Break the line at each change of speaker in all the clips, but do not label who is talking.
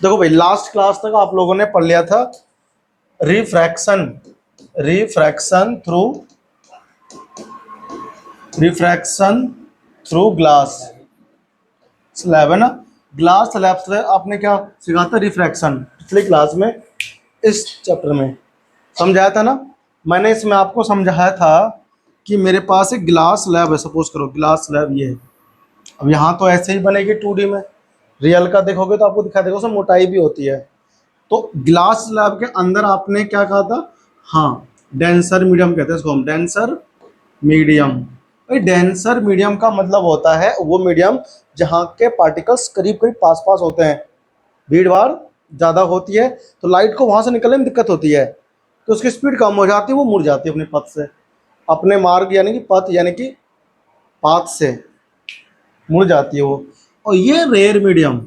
देखो भाई, last class तक आप लोगों ने पढ़ लिया था refraction refraction through glass slab, है ना। ग्लास स्लैब से आपने क्या सीखा था? रिफ्रैक्शन, पिछली क्लास में इस चैप्टर में समझाया था ना। मैंने इसमें आपको समझाया था कि मेरे पास एक ग्लास स्लैब है, सपोज करो ग्लास स्लैब ये है। अब यहाँ तो ऐसे ही बनेगी 2D में, रियल का देखोगे तो आपको दिखा देगा उसमें मोटाई भी होती है। तो ग्लास स्लैब के अंदर आपने क्या कहा था? हाँ, डेंसर मीडियम कहते हैं इसको हम, डेंसर मीडियम। भाई डेंसर मीडियम का मतलब होता है वो मीडियम जहाँ के पार्टिकल्स करीब करीब पास पास होते हैं, भीड़ भाड़ ज़्यादा होती है तो लाइट को वहाँ से निकलने में दिक्कत होती है, तो उसकी स्पीड कम हो जाती है, वो मुड़ जाती है अपने पथ से, अपने मार्ग यानी कि पथ यानी कि पाथ से मुड़ जाती है वो। और ये रेयर मीडियम,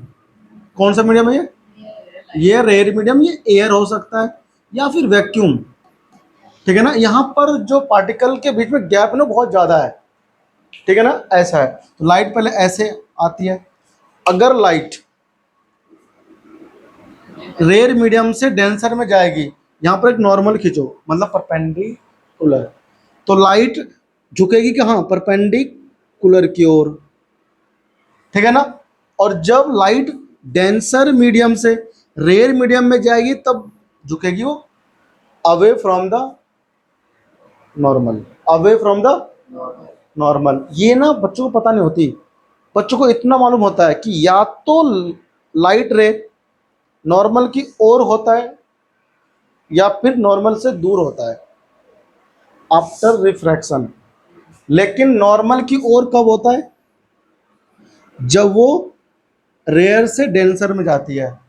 कौन सा मीडियम है ये रेयर मीडियम, ये एयर हो सकता है या फिर वैक्यूम, ठीक है ना। यहाँ पर जो पार्टिकल के बीच में गैप ना बहुत ज़्यादा है, ठीक है ना, ऐसा है। तो लाइट पहले ऐसे आती है, अगर लाइट रेयर मीडियम से डेंसर में जाएगी, यहाँ पर एक नॉर्मल खींचो मतलब परपेंडिकुलर, तो लाइट झुकेगी कहाँ? परपेंडिकुलर की ओर, ठीक है ना। और जब लाइट डेंसर मीडियम से रेयर मीडियम में जाएगी तब झुकेगी वो away from the normal, away from the normal. ये ना बच्चों को पता नहीं होती, बच्चों को इतना मालूम होता है कि या तो लाइट रे नॉर्मल की ओर होता है या फिर नॉर्मल से दूर होता है आफ्टर रिफ्रैक्शन। लेकिन नॉर्मल की ओर कब होता है? जब वो रेयर से डेंसर में जाती है,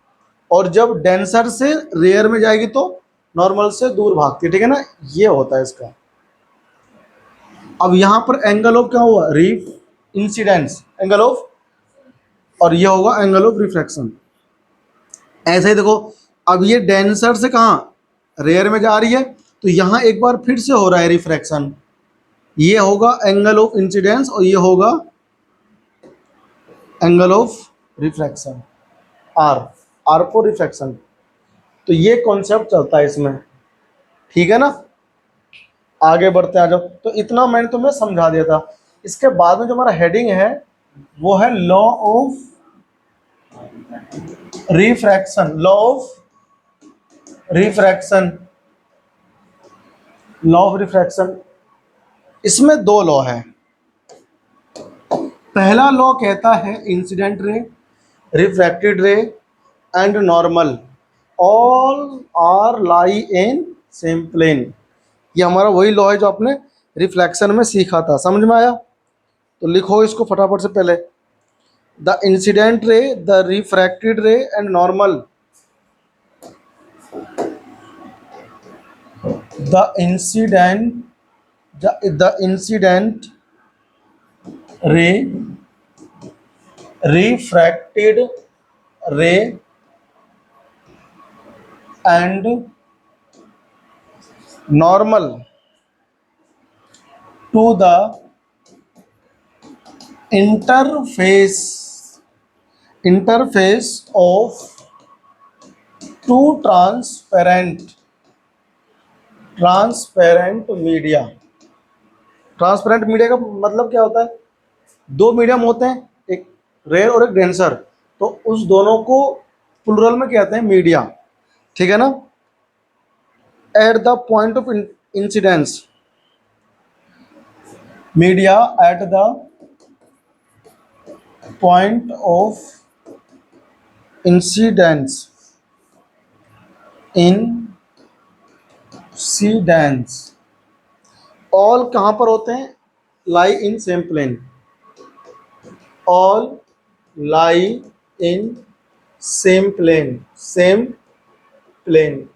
और जब डेंसर से रेयर में जाएगी तो नॉर्मल से दूर भागती है, ठीक है ना। ये होता है इसका। अब यहाँ पर एंगल ऑफ क्या हुआ? रीफ इंसिडेंस एंगल ऑफ, और ये होगा एंगल ऑफ रिफ्रैक्शन। ऐसे ही देखो, अब ये डेंसर से कहाँ रेयर में जा रही है, तो यहाँ एक बार फिर से हो रहा है रिफ्रैक्शन, ये होगा एंगल ऑफ इंसिडेंस और ये होगा angle of refraction, r, r को रिफ्रैक्शन। तो ये कॉन्सेप्ट चलता है इसमें, ठीक है ना। आगे बढ़ते आ जाओ। तो इतना मैंने तुम्हें समझा दिया था। इसके बाद में जो हमारा हेडिंग है वो है law of refraction, law of refraction, law of refraction. इसमें दो लॉ है। पहला लॉ कहता है incident ray, refracted ray and normal all are lie in same plane. ये हमारा वही लॉ है जो आपने रिफ्लेक्शन में सीखा था, समझ में आया? तो लिखो इसको फटाफट से पहले, the incident ray, the refracted ray and normal, the incident the incident ray, refracted ray and normal to the interface of two transparent media. Transparent media का मतलब क्या होता है? दो मीडियम होते हैं, एक रेयर और एक डेंसर, तो उस दोनों को प्लुरल में कहते हैं मीडिया, ठीक है ना। At the point of incidence, media at the point of incidence, all कहाँ पर होते हैं? Lie in same plane, all lie in same plane.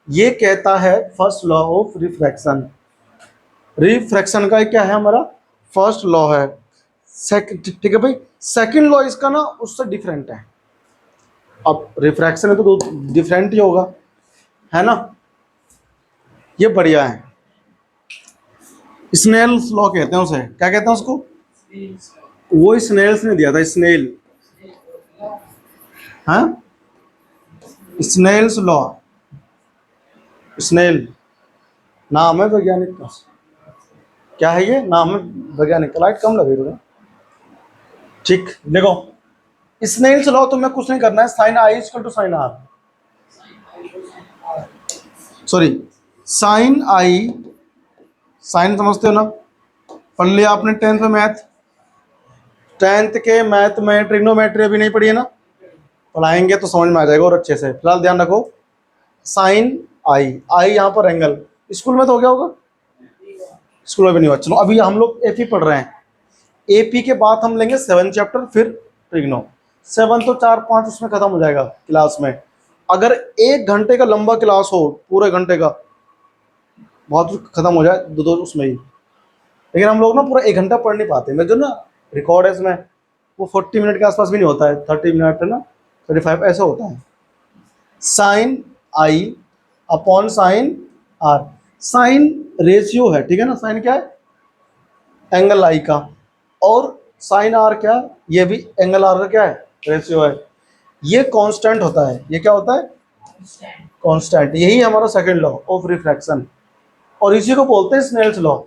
ये कहता है first law of refraction. Refraction का क्या है? हमारा फर्स्ट लॉ है। सेकंड, ठीक है भाई। सेकंड लॉ इसका ना उससे डिफरेंट है। अब रिफ्रैक्शन है तो डिफरेंट ही होगा, है ना। ये बढ़िया है, स्नेल्स लॉ कहते हैं उसे। क्या कहते हैं उसको? वो स्नेल्स ने दिया था, स्नेल, हाँ स्नेल्स लॉ, स्नेल नाम है वैज्ञानिक का, क्या है ये नाम है वैज्ञानिक का, लाइट कम लगे थोड़ा। ठीक, देखो स्नेल्स लॉ तुम्हें कुछ नहीं करना है, sine i equal to sine r, sorry sine i, sine समझते हो ना, पढ़ लिया आपने टेंथ में मैथ, टेंथ के मैथ में ट्रिग्नोमेट्री अभी नहीं पढ़ी है ना, पढ़ाएंगे तो समझ में आ जाएगा और अच्छे से। फिलहाल ध्यान रखो साइन आई, आई यहाँ पर एंगल, स्कूल में तो हो गया होगा, स्कूल में भी नहीं हुआ। चलो अभी हम लोग एपी पढ़ रहे हैं, एपी के बाद हम लेंगे 7 चैप्टर, फिर ट्रिग्नो। 7 तो 4-5 उसमें खत्म हो जाएगा क्लास में। अगर 1 घंटे का लंबा क्लास हो, पूरे घंटे का, बहुत खत्म हो जाए दो उसमें ही, लेकिन हम लोग ना पूरा 1 घंटा पढ़ नहीं पाते। मैं जो ना रिकॉर्ड है इसमें वो 40 मिनट के आसपास भी नहीं होता है, 30 मिनट है ना, 35 ऐसा होता है। Sine i upon sine r, sine ratio है, ठीक है ना, साइन क्या है एंगल आई का, और साइन आर क्या, ये भी एंगल आर का क्या है रेशियो है। ये कांस्टेंट होता है, ये क्या होता है कांस्टेंट, यही हमारा सेकंड लॉ ऑफ रिफ्रैक्शन, और इसी को बोलते हैं स्नेल्स लॉ।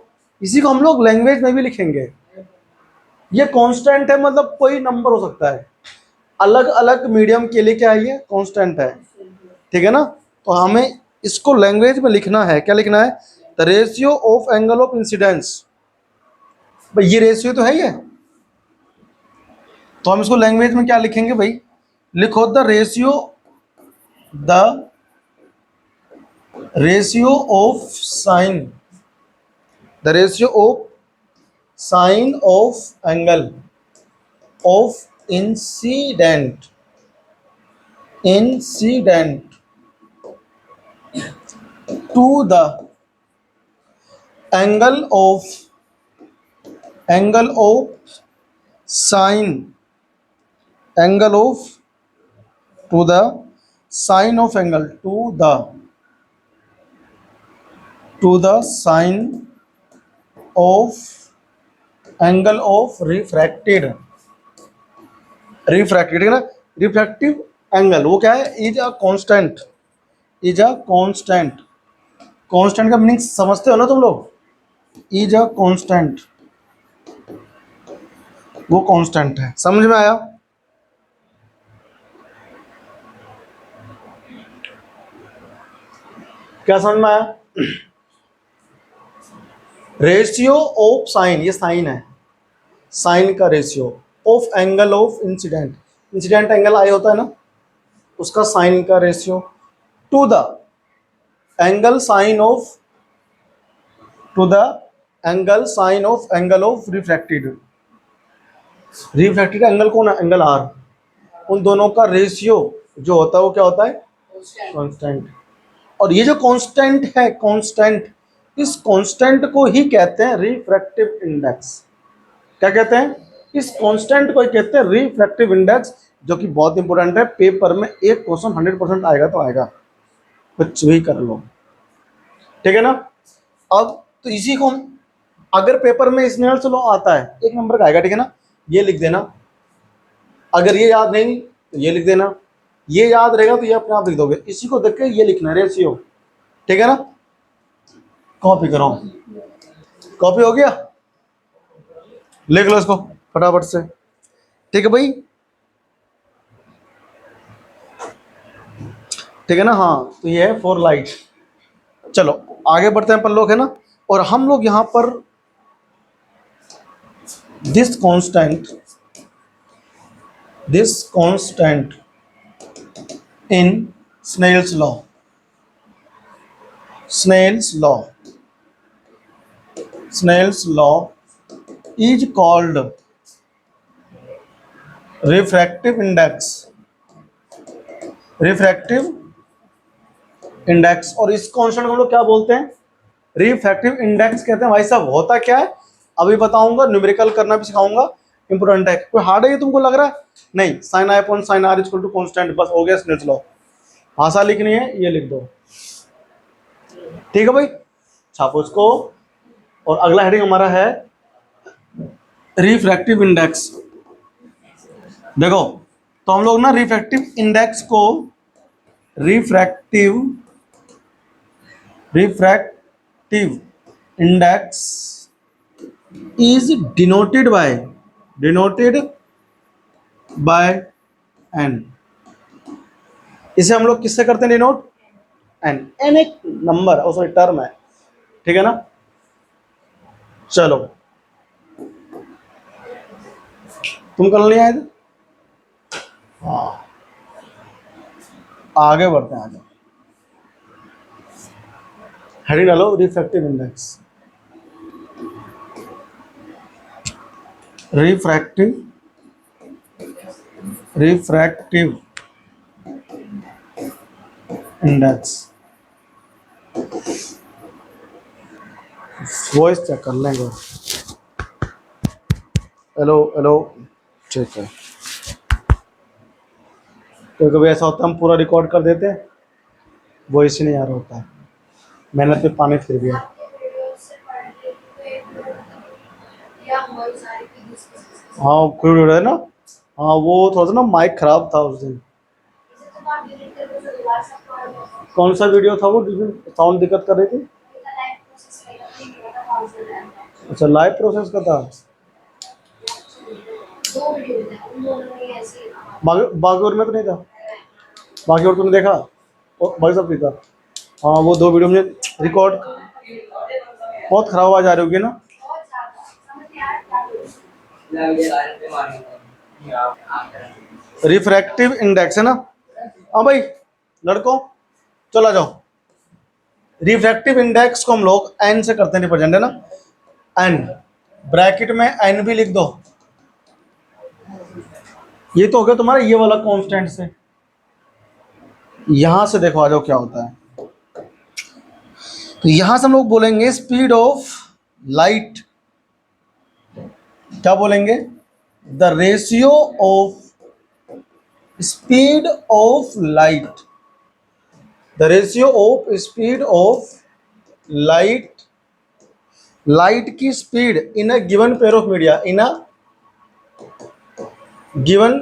इसी को हम लोग लैंग्वेज में भी लिखेंगे। ये कांस्टेंट है, मतलब कोई नंबर हो सकता है, अलग अलग मीडियम के लिए क्या है ये कांस्टेंट है, ठीक है ना। तो हमें इसको लैंग्वेज में लिखना है, क्या लिखना है, the ratio of angle of incidence. भाई ये रेशियो तो है ये, तो हम इसको लैंग्वेज में क्या लिखेंगे भाई, लिखो the ratio, the ratio of sine, the ratio of sine of angle of incident, incident to the angle of sine, angle of to the sine of angle to the sine of angle of refracted, refracted है ना, refractive angle वो क्या है, is a constant, is a constant, constant का meaning समझते हो ना तुम लोग, इज अ कांस्टेंट, वो कांस्टेंट है, समझ में आया। क्या समझ में आया, रेशियो ऑफ साइन, ये साइन है, साइन का ratio of angle of incident, incident angle i होता है ना, उसका साइन का ratio to the angle sine of, to the angle sine of angle of refracted, refracted angle कौन है एंगल आर, उन दोनों का रेशियो जो होता है वो क्या होता है कांस्टेंट। और ये जो कांस्टेंट है, कांस्टेंट, इस कांस्टेंट को ही कहते हैं रिफ्रैक्टिव इंडेक्स। क्या कहते हैं, इस कांस्टेंट को ही कहते हैं रिफ्रैक्टिव इंडेक्स, जो कि बहुत इंपॉर्टेंट है, पेपर में एक क्वेश्चन 100% आएगा तो आएगा, कुछ भी कर लो, ठीक है ना। अब तो इसी को अगर पेपर में स्नेल्स लॉ आता है 1 नंबर का आएगा, ठीक है ना, ये लिख देना, अगर ये याद नहीं तो ये लिख देना, ये याद रहेगा तो ये अपने आप लिख दोगे, इसी को देख के ये लिखना है रेशियो, ठीक है ना। कॉपी करो, कॉपी हो गया, लिख लो इसको फटाफट से, ठीक है भाई, ठीक है ना। हाँ तो ये है फॉर लाइट। चलो आगे बढ़ते हैं अपन लोग, है ना, और हम लोग यहाँ पर this constant in Snell's law, Snell's law, Snell's law is called refractive index, refractive index, और इस कांस्टेंट को हम लोग क्या बोलते हैं रिफ्रैक्टिव इंडेक्स कहते हैं। भाई साहब होता क्या है अभी बताऊंगा, न्यूमेरिकल करना भी सिखाऊंगा, इंपोर्टेंट है। कोई हार्ड है ये तुमको लग रहा है, नहीं, sine i upon sine r equal to constant, बस हो गया स्नेल्स लॉ। भाषा लिखनी है ये लिख दो, ठीक है भाई, छापो इसको। और अगला हेडिंग हमारा है रिफ्रैक्टिव इंडेक्स। देखो तो हम लोग ना रिफ्रैक्टिव इंडेक्स को refractive refractive index is denoted by n. इसे हम लोग किससे करते हैं डिनोट? एन। एन एक नंबर और सॉरी टर्म है, ठीक है ना। चलो तुम कल नहीं आए थे? हाँ, आगे बढ़ते हैं। आगे हेडिंग डालो refractive index. Refractive index, voice check कर लेंगे। हेलो हेलो, ठीक है। तो कभी ऐसा होता है हम पूरा रिकॉर्ड कर देते हैं, वॉइस ही नहीं आ रहा होता है, मेहनत पे पानी फिर गया। हाँ खुल रहा है ना। हाँ वो थोड़ा सा ना माइक खराब था उस दिन। कौन सा वीडियो था वो जिसमें साउंड दिक्कत कर रही थी? अच्छा लाइव प्रोसेस का था। बाकी और में तो नहीं था, बाकी और तुमने देखा? बाकी सब ठीक था। हाँ वो दो वीडियो में रिकॉर्ड बहुत खराब आवाज आ रही होगी ना। रिफ्रैक्टिव इंडेक्स है ना। हाँ भाई लड़कों चला जाओ। रिफ्रैक्टिव इंडेक्स को हम लोग एन से करते हैं रिप्रेजेंट, है ना। एन ब्रैकेट में एन भी लिख दो। ये तो हो गया तुम्हारा ये वाला कांस्टेंट से। यहां से देखो आ जाओ क्या होता है। तो यहां से हम लोग बोलेंगे स्पीड ऑफ लाइट, क्या बोलेंगे? The ratio of speed of light, the ratio of speed of light, light की speed in a given pair of media, in a given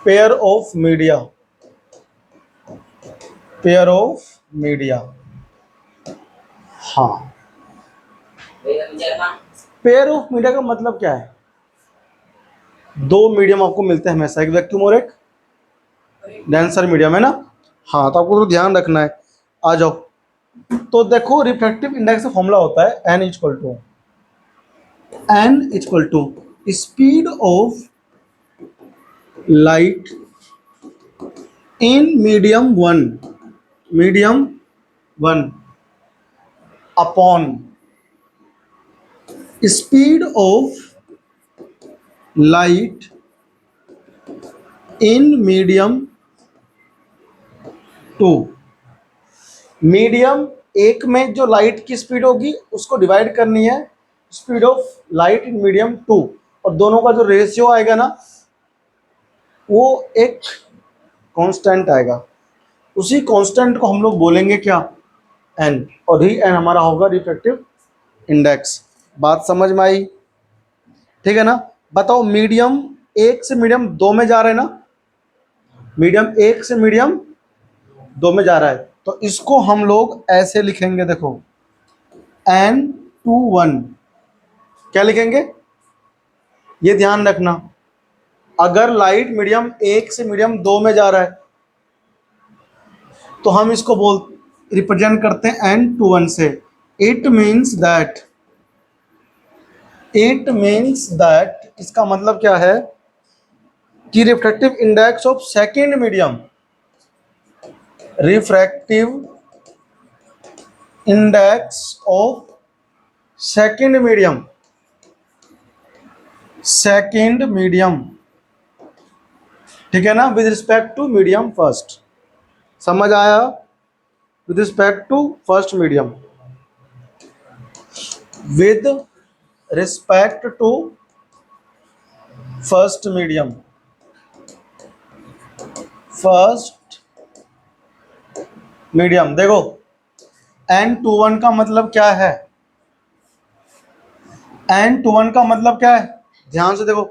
pair of media, pair of media. हाँ pair of media का मतलब क्या है? दो medium आपको मिलते हैं हमेशा, एक वैक्यूम और एक डेंसर मीडियम, है ना। हाँ तो आपको तो ध्यान रखना है। आ जाओ तो देखो रिफ्रैक्टिव इंडेक्स का फॉर्मूला होता है n equal to speed of light in medium one upon speed of light in medium 2। Medium एक में जो लाइट की स्पीड होगी उसको डिवाइड करनी है speed of light in medium 2, और दोनों का जो रेशियो आएगा ना वो एक कांस्टेंट आएगा। उसी कांस्टेंट को हम लोग बोलेंगे क्या? एन, और ही एन हमारा होगा रिफ्रैक्टिव इंडेक्स। बात समझ में आई? ठीक है ना। बताओ मीडियम एक से मीडियम 2 में जा रहे हैं ना, मीडियम एक से मीडियम 2 में जा रहा है, तो इसको हम लोग ऐसे लिखेंगे, देखो n/1। क्या लिखेंगे ये ध्यान रखना। अगर लाइट मीडियम एक से मीडियम 2 में जा रहा है तो हम इसको रिप्रेजेंट करते हैं n/1 से। इट मीन्स दैट इसका मतलब क्या है कि refractive index of second medium, refractive index of second medium, ठीक है ना, with respect to medium first. समझ आया? With respect to first medium, with respect to first medium, देखो n/1 का मतलब क्या है? n/1 का मतलब क्या है? ध्यान से देखो,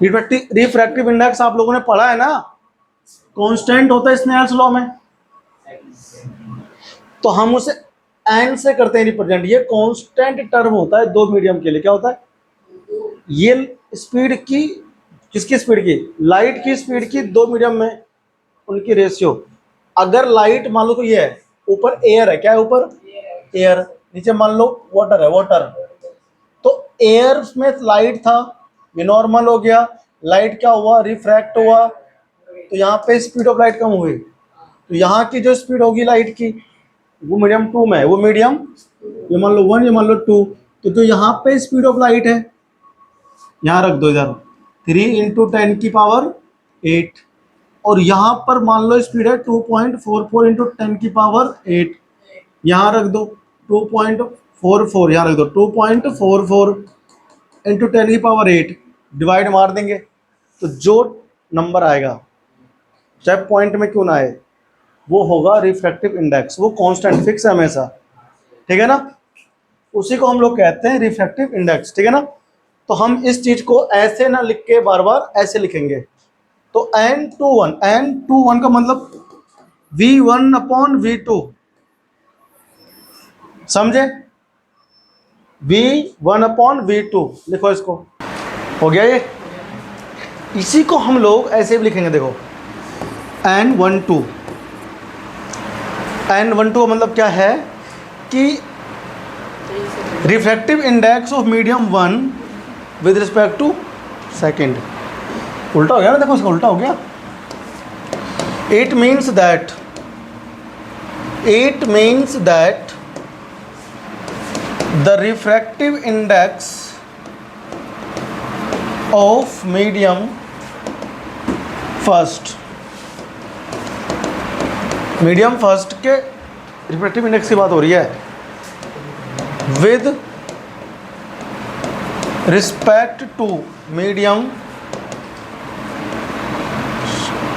रिफ्रैक्टिव इंडेक्स आप लोगों ने पढ़ा है ना, कांस्टेंट होता है स्नेल्स लॉ में, तो हम उसे एन से करते हैं रिप्रेजेंट। ये कांस्टेंट टर्म होता है दो मीडियम के लिए। क्या होता है? ये स्पीड की, किसकी स्पीड की? लाइट की स्पीड की दो मीडियम में उनकी रेशियो। अगर लाइट मान लो तो ये है, ऊपर एयर है, क्या है ऊपर? एयर। नीचे मान लो वाटर है, वाटर। तो एयर में लाइट था, ये नॉर्मल हो गया, लाइट क्या हुआ? रिफ्रैक्ट हुआ, तो यहाँ पे स्पीड ऑफ लाइट कम हुई। तो यहाँ की जो स्पीड होगी लाइट की, वो मीडियम टू में है, वो मीडियम, ये मान लो वन, ये मान लो टू, तो जो यहाँ पे स्पीड ऑफ लाइट है, यहाँ रख दो इधर 3 × 10⁸, और यहाँ पर मान लो स्पीड है 2.44 × 10⁸, यहाँ रख दो 2.44, यहाँ रख दो 2.44 × 10⁸, डिवाइड मार देंगे तो जो नंबर आएगा, चाहे पॉइंट में क्यों ना आए, वो होगा रिफ्रैक्टिव इंडेक्स। वो कांस्टेंट फिक्स है हमेशा, ठीक है ना? उसी को हम लोग कहते हैं रिफ्रैक्टिव इंडेक्स, ठीक है ना? तो हम इस चीज को ऐसे ना लिख के बार बार ऐसे लिखेंगे। तो n21 का मतलब V1/V2, समझे? V1/V2 लिखो इसको, हो गया ये। इसी को हम लोग ऐसे भी लिखेंगे, देखो n12 का मतलब क्या है कि refractive index of medium 1 with respect to second. उल्टा हो गया ना, देखो इसका उल्टा हो गया। It means that the refractive index of medium first, medium first के रिफ्रैक्टिव इंडेक्स की बात हो रही है, विद रिस्पेक्ट टू मीडियम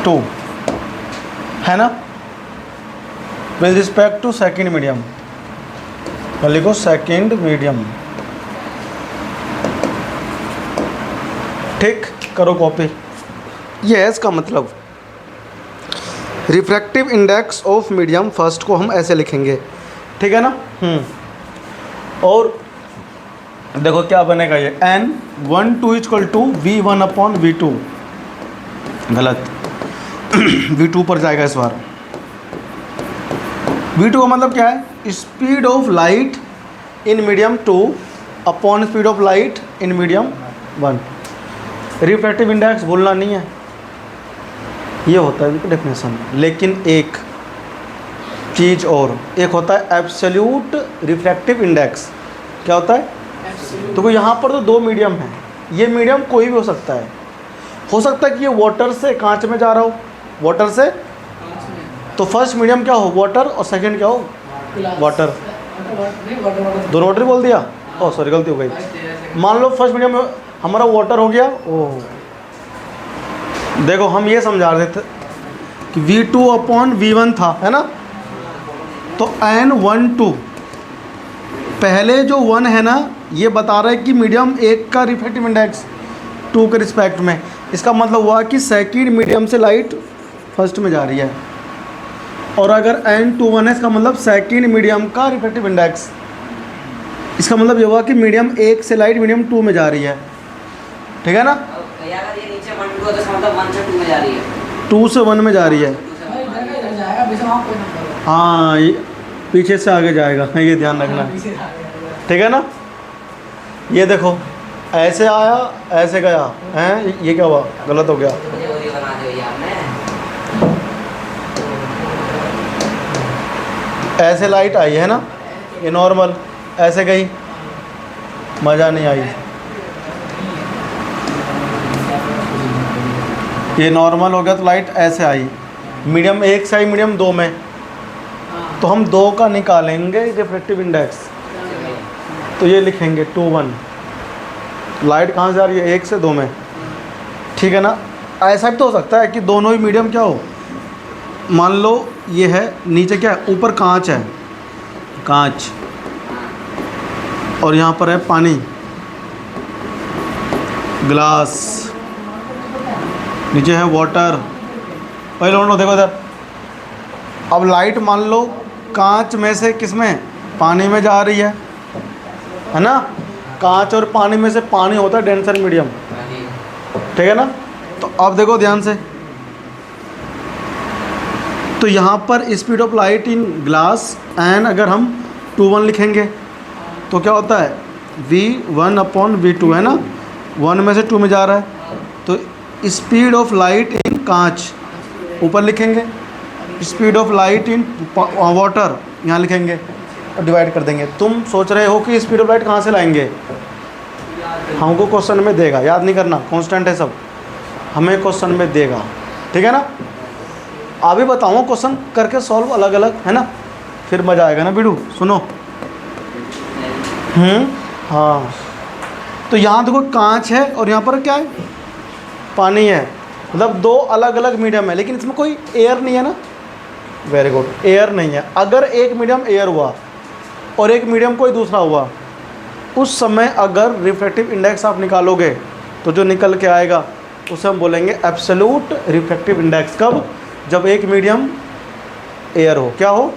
2, है ना? With respect to second medium, लिखो सेकेंड मीडियम, ठीक, करो कॉपी। ये है इसका मतलब। Refractive index of medium first को हम ऐसे लिखेंगे, ठीक है ना? और देखो क्या बनेगा, ये n12 = V1/V2, गलत V2 पर जाएगा इस बार। V2 का मतलब क्या है? Speed of light in medium 2 upon speed of light in medium 1। Refractive index भूलना नहीं है, ये होता है इसका डेफिनेशन। लेकिन एक चीज़ और, एक होता है एब्सोल्यूट रिफ्रैक्टिव इंडेक्स। क्या होता है? तो यहाँ पर तो दो मीडियम हैं, ये मीडियम कोई भी हो सकता है कि ये वाटर से कांच में जा रहा हो, वाटर से, तो फर्स्ट मीडियम क्या हो? वाटर, और सेकंड क्या हो? वाटर। दोनों वाटर बोल दिया, ओह सॉरी गलती हो गई। मान लो फर्स्ट मीडियम में हमारा वाटर हो गया। ओह देखो हम ये समझा रहे थे कि V2/V1 था, है ना? तो n12 पहले जो 1 है ना, ये बता रहा है कि मीडियम 1 का रिफ्रैक्टिव इंडेक्स 2 के रिस्पेक्ट में। इसका मतलब हुआ कि सेकंड मीडियम से लाइट फर्स्ट में जा रही है। और अगर n21 है, इसका मतलब सेकंड मीडियम का रिफ्रैक्टिव इंडेक्स। इसका मतलब ये हुआ कि मीडियम 1 से लाइट मीडियम 2 में जा रही है, ठीक है ना?
अगर ये नीचे 1 2 तो मतलब 1 से 2 में जा रही है,
2 से 1 में जा रही है। हाँ, ये पीछे से आगे जाएगा, ये ध्यान रखना, ठीक है ना? ये देखो ऐसे आया, ऐसे गया, हैं? ये क्या हुआ? गलत हो गया।
मुझे बना दिया आपने।
ऐसे लाइट आई है ना, ये नॉर्मल, ऐसे गई, मज़ा नहीं आई। ये नॉर्मल हो गया तो लाइट ऐसे आई, मीडियम 1 से आई मीडियम 2 में, तो हम 2 का निकालेंगे रिफ्रैक्टिव इंडेक्स, तो ये लिखेंगे 21। लाइट कहाँ से आ रही है? 1 से 2 में, ठीक है ना? ऐसा भी तो हो सकता है कि दोनों ही मीडियम क्या हो, मान लो ये है, नीचे क्या है? ऊपर कांच है, कांच, और यहाँ पर है पानी, ग्लास, नीचे है वाटर। पहले लो देखो इधर, अब लाइट मान लो कांच में से किस में, पानी में जा रही है ना। कांच और पानी में से पानी होता है डेंसर मीडियम, ठीक है ना। तो अब देखो ध्यान से, तो यहाँ पर speed of light in glass n अगर हम 2 1 लिखेंगे तो क्या होता है v1/v2 है ना, 1 में से 2 में जा रहा है। तो स्पीड ऑफ लाइट इन कांच ऊपर लिखेंगे, speed of light in water यहाँ लिखेंगे और डिवाइड कर देंगे। तुम सोच रहे हो कि स्पीड ऑफ लाइट कहाँ से लाएंगे, हमको क्वेश्चन में देगा, याद नहीं करना, कांस्टेंट है सब, हमें क्वेश्चन में देगा, ठीक है ना। अभी बताऊँ क्वेश्चन करके सॉल्व अलग अलग, है ना, फिर मज़ा आएगा ना बिडू, सुनो। हाँ, तो यहाँ देखो कांच है और यहाँ पर क्या है, पानी है, मतलब 2 अलग अलग मीडियम है, लेकिन इसमें कोई एयर नहीं है ना। वेरी गुड, एयर नहीं है। अगर एक मीडियम एयर हुआ और एक मीडियम कोई दूसरा हुआ, उस समय अगर रिफ्रैक्टिव इंडेक्स आप निकालोगे तो जो निकल के आएगा उसे हम बोलेंगे एब्सोल्यूट रिफ्रैक्टिव इंडेक्स। कब, जब एक मीडियम एयर हो, क्या हो,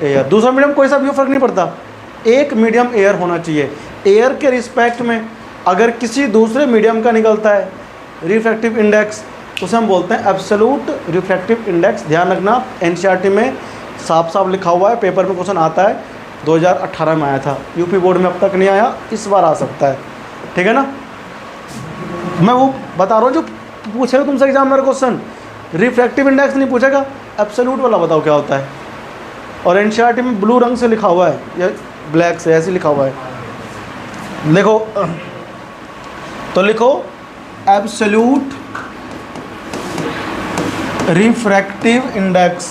एयर। दूसरा मीडियम कोई सा भी हो, फर्क नहीं पड़ता, एक मीडियम एयर होना चाहिए। एयर के रिस्पेक्ट में अगर किसी दूसरे मीडियम का निकलता है रिफ्रैक्टिव इंडेक्स, उसे हम बोलते हैं एब्सोल्यूट रिफ्रैक्टिव इंडेक्स। ध्यान रखना, एनसीईआरटी में साफ साफ लिखा हुआ है, पेपर में क्वेश्चन आता है, 2018 में आया था, यूपी बोर्ड में अब तक नहीं आया, इस बार आ सकता है, ठीक है ना। मैं वो बता रहा हूँ जो पूछेगा तुमसे एग्जामिनर क्वेश्चन, रिफ्रैक्टिव इंडेक्स नहीं पूछेगा, एब्सोल्यूट वाला बताओ क्या होता है। और एनसीईआरटी में ब्लू रंग से लिखा हुआ है या ब्लैक से ऐसे लिखा हुआ है, देखो, तो लिखो absolute refractive index,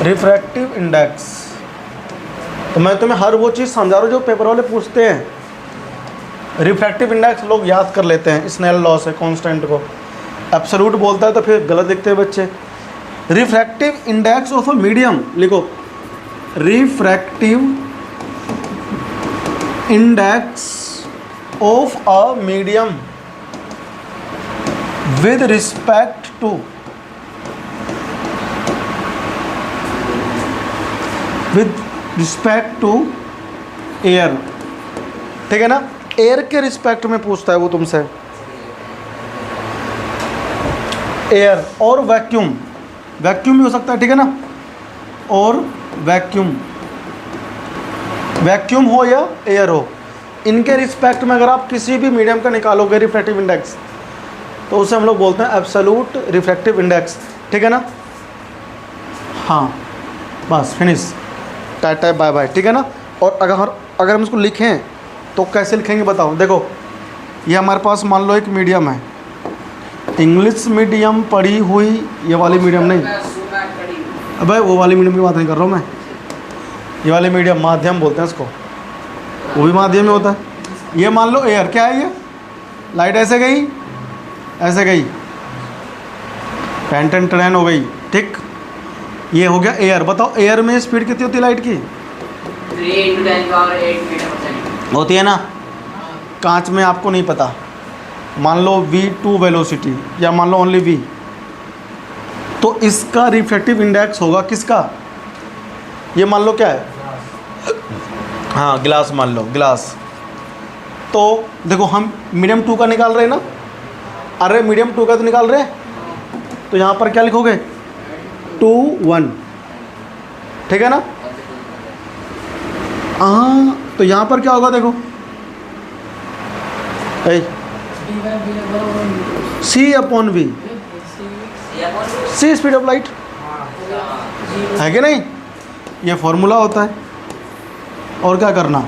refractive index. तो मैं तुम्हें हर वो चीज़ समझा रहा हूँ जो पेपर वाले पूछते हैं। रिफ्रैक्टिव इंडेक्स लोग याद कर लेते हैं, स्नेल लॉ से कांस्टेंट को, एब्सोल्यूट बोलता है तो फिर गलत लिखते हैं बच्चे। Refractive index of a medium लिखो, refractive index of a medium with respect to air, ठीक है ना। एयर के रिस्पेक्ट में पूछता है वो तुमसे, एयर और वैक्यूम, वैक्यूम भी हो सकता है, ठीक है ना, और वैक्यूम, वैक्यूम हो या एयर हो, इनके रिस्पेक्ट में अगर आप किसी भी मीडियम का निकालोगे रिफ्रैक्टिव इंडेक्स तो उसे हम लोग बोलते हैं एब्सोल्यूट रिफ्रैक्टिव इंडेक्स, ठीक है ना। हाँ, बस फिनिश, टाटा बाय बाय, ठीक है ना। और अगर हम इसको लिखें तो कैसे लिखेंगे बताओ। देखो, ये हमारे पास मान लो एक मीडियम है, इंग्लिश मीडियम पढ़ी हुई, ये वाली मीडियम नहीं, अबे वो वाली मीडियम की बात नहीं कर रहा हूँ मैं, ये वाले मीडियम माध्यम बोलते हैं इसको, वो भी माध्यम में होता है। ये मान लो एयर, क्या है ये, लाइट ऐसे गई, ऐसे गई, पेंटन ट्रेन हो गई, ठीक, ये हो गया एयर। बताओ एयर में स्पीड कितनी होती है लाइट की,
3 × 10⁻⁸ मीटर
होती है ना। कांच में आपको नहीं पता, मान लो v2 वेलोसिटी या मान लो ओनली v, तो इसका रिफ्रैक्टिव इंडेक्स होगा किसका, ये मान लो क्या है, हाँ गिलास, मान लो गिलास। तो देखो हम मीडियम 2 का निकाल रहे हैं ना, अरे मीडियम 2 का तो निकाल रहे हैं, तो यहाँ पर क्या लिखोगे 2 1, ठीक है ना। हाँ, तो यहाँ पर क्या होगा देखो, C/V, C speed of light है कि नहीं, ये फॉर्मूला होता है। और क्या करना,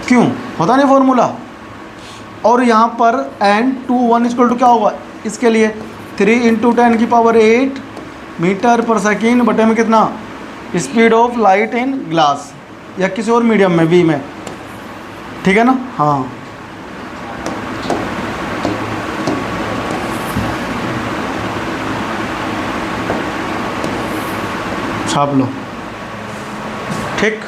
क्यों होता नहीं फॉर्मूला। और यहाँ पर n21 = क्या होगा, इसके लिए 3 × 10⁸ मीटर पर सेकेंड बटे में कितना, speed of light in glass या किसी और मीडियम में v में, ठीक है ना। हाँ, छाप लो, ठीक।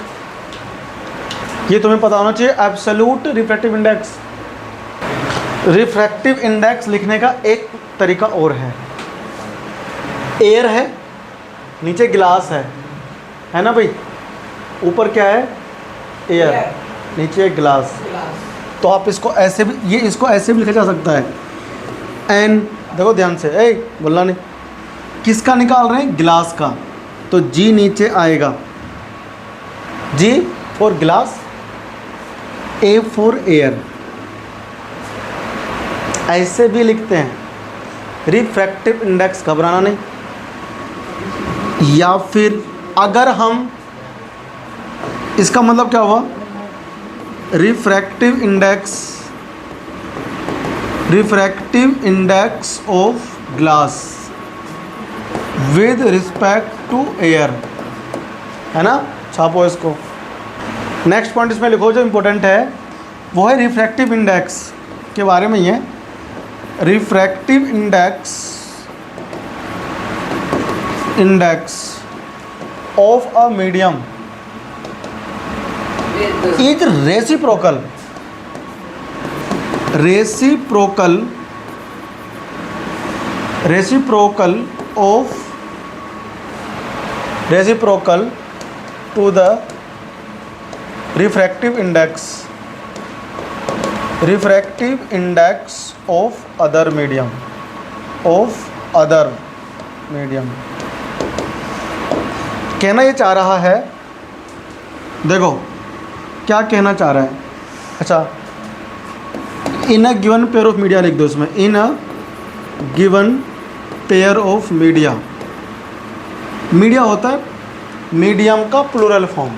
ये तुम्हें पता होना चाहिए absolute refractive index refractive index लिखने का एक तरीका और है। एयर है, नीचे ग्लास है ना भाई, ऊपर क्या है, एयर, नीचे ग्लास। तो आप इसको ऐसे भी, ये इसको ऐसे भी लिखा जा सकता है। एन, देखो ध्यान से, ए बोलना नहीं, किसका निकाल रहे हैं, ग्लास का, तो जी नीचे आएगा, g for glass, a for air. ऐसे भी लिखते हैं रिफ्रैक्टिव इंडेक्स, घबराना नहीं। या फिर अगर हम, इसका मतलब क्या हुआ, refractive index of glass with respect to air, है ना, छापो इसको। नेक्स्ट पॉइंट इसमें लिखो जो इम्पोर्टेंट है, वो है रिफ्रैक्टिव इंडेक्स के बारे में ही है। Refractive index of a medium is reciprocal to the refractive index of other medium, कहना ये चाह रहा है, देखो क्या कहना चाह रहा है। अच्छा, in a given pair of media लिख दो इसमें, in a given pair of media होता है मीडियम का प्लूरल फॉर्म।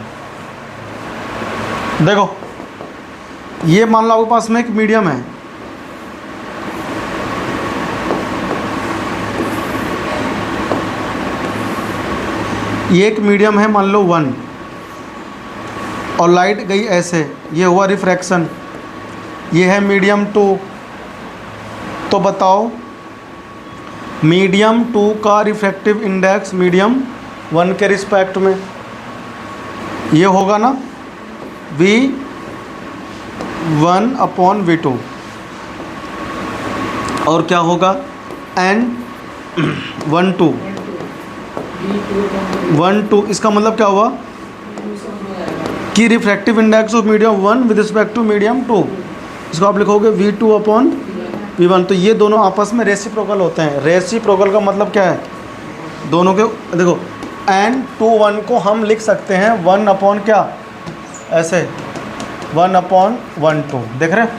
देखो ये मान लो आपके पास में एक मीडियम है, ये एक मीडियम है मान लो 1, और लाइट गई ऐसे, ये हुआ रिफ्रैक्शन, ये है मीडियम 2। तो बताओ मीडियम 2 का रिफ्रैक्टिव इंडेक्स मीडियम 1 के रिस्पेक्ट में ये होगा ना, V1/V2, और क्या होगा, N12, इसका मतलब क्या हुआ कि refractive index of medium 1 with respect to medium 2, इसको आप लिखोगे V2/V1। तो ये दोनों आपस में रेसिप्रोकल होते हैं। रेसिप्रोकल का मतलब क्या है, दोनों के, देखो N21 को हम लिख सकते हैं 1/ क्या, ऐसे 1/12, देख रहे हैं,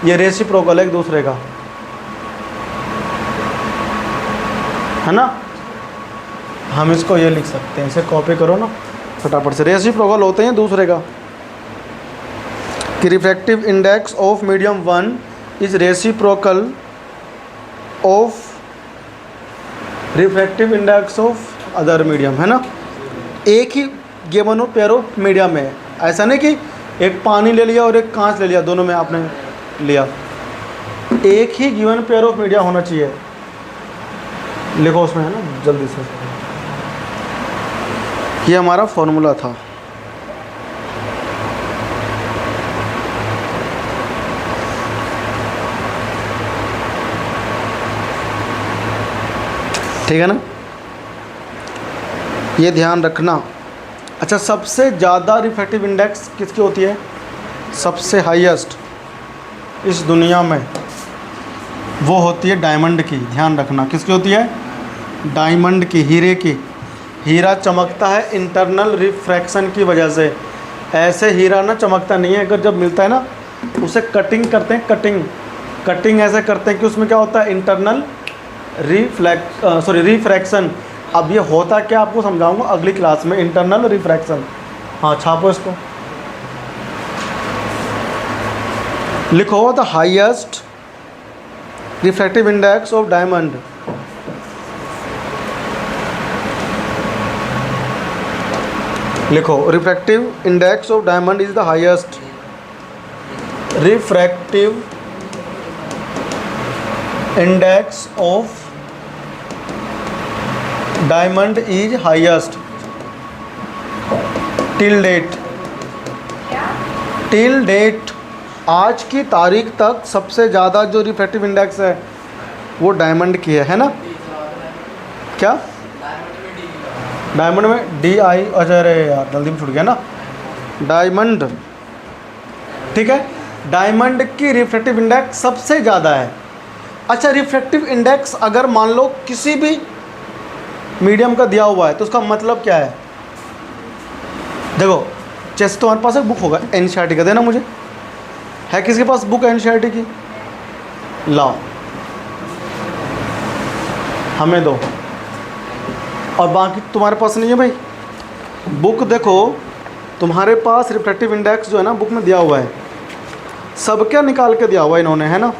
ये रेसिप्रोकल है एक दूसरे का, है ना। हम इसको ये लिख सकते हैं, इसे कॉपी करो ना फटाफट से, रेसिप्रोकल होते हैं दूसरे का, कि refractive index of medium 1 is reciprocal of refractive index of other medium, है ना। एक ही गिवन पेयर ऑफ मीडियम है, ऐसा नहीं कि एक पानी ले लिया और एक कांच ले लिया, दोनों में आपने लिया, एक ही गिवन पेयर ऑफ मीडिया होना चाहिए। लिखो उसमें, है ना, जल्दी से, ये हमारा फॉर्मूला था। ठीक है ना, ये ध्यान रखना। अच्छा, सबसे ज़्यादा रिफ्रैक्टिव इंडेक्स किसकी होती है, सबसे हाईएस्ट इस दुनिया में वो होती है डायमंड की। ध्यान रखना, किसकी होती है, डायमंड की, हीरे की। हीरा चमकता है इंटरनल रिफ्रैक्शन की वजह से, ऐसे हीरा ना चमकता नहीं है। अगर जब मिलता है ना, उसे कटिंग करते हैं, कटिंग ऐसे करते हैं कि उसमें क्या होता है, इंटरनल रिफ्रैक्शन। अब ये होता क्या आपको समझाऊंगा अगली क्लास में, इंटरनल रिफ्रैक्शन। हाँ, छापो इसको, लिखो the highest refractive index of diamond लिखो, refractive index of diamond is the highest refractive index of diamond is highest till date आज की तारीख तक सबसे ज़्यादा जो रिफ्रैक्टिव इंडेक्स है वो डायमंड की है ना? क्या डायमंड में डी आई, अच्छा अरे यार जल्दी में छूट गया ना, डायमंड, ठीक है। डायमंड की रिफ्रैक्टिव इंडेक्स सबसे ज़्यादा है। अच्छा, रिफ्रैक्टिव इंडेक्स अगर मान लो किसी भी मीडियम का दिया हुआ है तो उसका मतलब क्या है? देखो, जैसे तुम्हारे पास एक बुक होगा एनसीईआरटी का, देना मुझे, है किसके पास बुक एनसीईआरटी की? लाओ, हमें दो। और बाकी तुम्हारे पास नहीं है भाई बुक। देखो तुम्हारे पास रिफ्रैक्टिव इंडेक्स जो है ना बुक में दिया हुआ है, सब क्या निकाल के दिया हुआ है इन्होंने, है ना?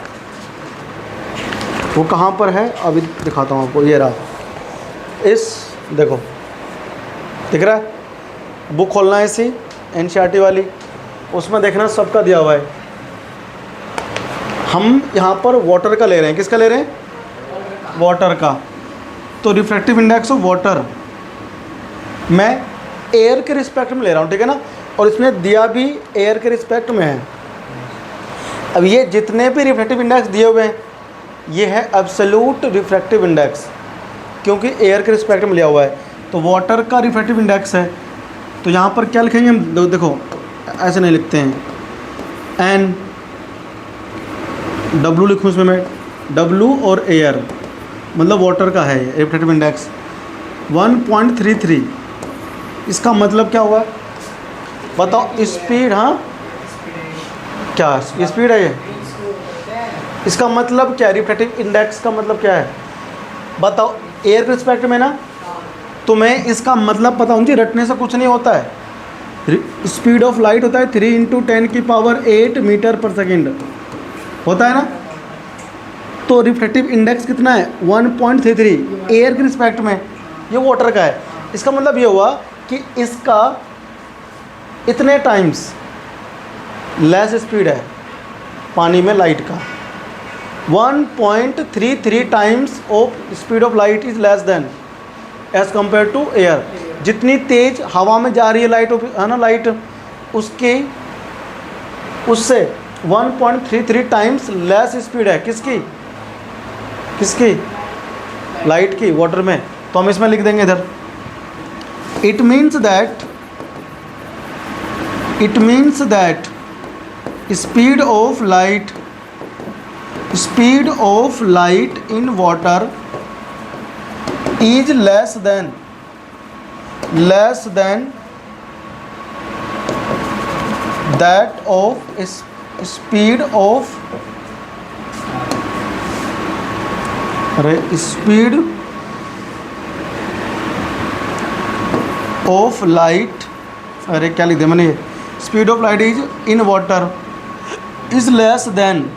वो कहाँ पर है अभी दिखाता हूँ आपको, ये रहा, इस देखो दिख रहा है, बुक खोलना है इसी एनसीईआरटी वाली, उसमें देखना सबका दिया हुआ है। हम यहाँ पर वाटर का ले रहे हैं, किसका ले रहे हैं? वाटर का। तो रिफ्रैक्टिव इंडेक्स ऑफ वाटर मैं एयर के रिस्पेक्ट में ले रहा हूँ, ठीक है ना? और इसमें दिया भी एयर के रिस्पेक्ट में है। अब ये जितने भी रिफ्रैक्टिव इंडेक्स दिए हुए हैं ये है एब्सोल्यूट रिफ्रैक्टिव इंडेक्स, क्योंकि एयर के रिस्पेक्ट में लिया हुआ है। तो वाटर का रिफ्रैक्टिव इंडेक्स है, तो यहाँ पर क्या लिखेंगे हम? देखो ऐसे नहीं लिखते हैं, एन डब्लू लिखूँ इसमें मैं, डब्लू और एयर मतलब वाटर का है रिफ्रैक्टिव इंडेक्स 1.33। इसका मतलब क्या हुआ बताओ? स्पीड, हाँ क्या स्पीड है ये? इसका मतलब क्या है? रिफ्रैक्टिव इंडेक्स का मतलब क्या है बताओ? एयर के रिस्पेक्ट में ना, तुम्हें इसका मतलब पता होना चाहिए, रटने से कुछ नहीं होता है। स्पीड ऑफ लाइट होता है 3 × 10⁸ मीटर पर सेकेंड होता है ना? तो रिफ्रैक्टिव इंडेक्स कितना है? 1.33 एयर के रिस्पेक्ट में, ये वाटर का है। इसका मतलब ये हुआ कि इसका इतने टाइम्स लेस स्पीड है पानी में लाइट का, 1.33 times of speed of light is less than as compare to air. जितनी तेज़ हवा में जा रही है लाइट, है ना, लाइट उसकी उससे 1.33 टाइम्स लेस स्पीड है किसकी? किसकी? लाइट की, वाटर में। तो हम इसमें लिख देंगे इधर, it means that speed of light in water is less than that of speed of light, अरे क्या लिख दिया मैंने, speed of light is in water is less than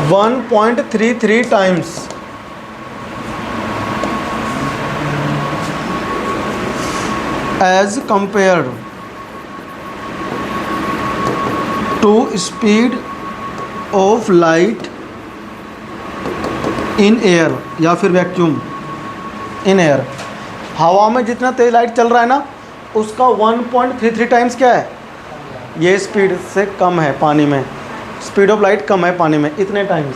1.33 times as compared to speed of light in air, या फिर vacuum in air. हवा में जितना तेज़ लाइट चल रहा है ना उसका 1.33 टाइम्स क्या है? ये स्पीड से कम है पानी में, स्पीड ऑफ लाइट कम है पानी में इतने टाइम्स,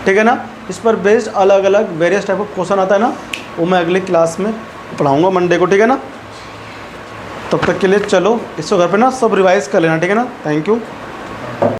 ठीक है ना? इस पर बेस्ड अलग अलग वेरियस टाइप ऑफ क्वेश्चन आता है ना, वो मैं अगली क्लास में पढ़ाऊँगा मंडे को, ठीक है ना? तब तक के लिए चलो इसको घर पे ना सब रिवाइज कर लेना, ठीक है ना? Thank you.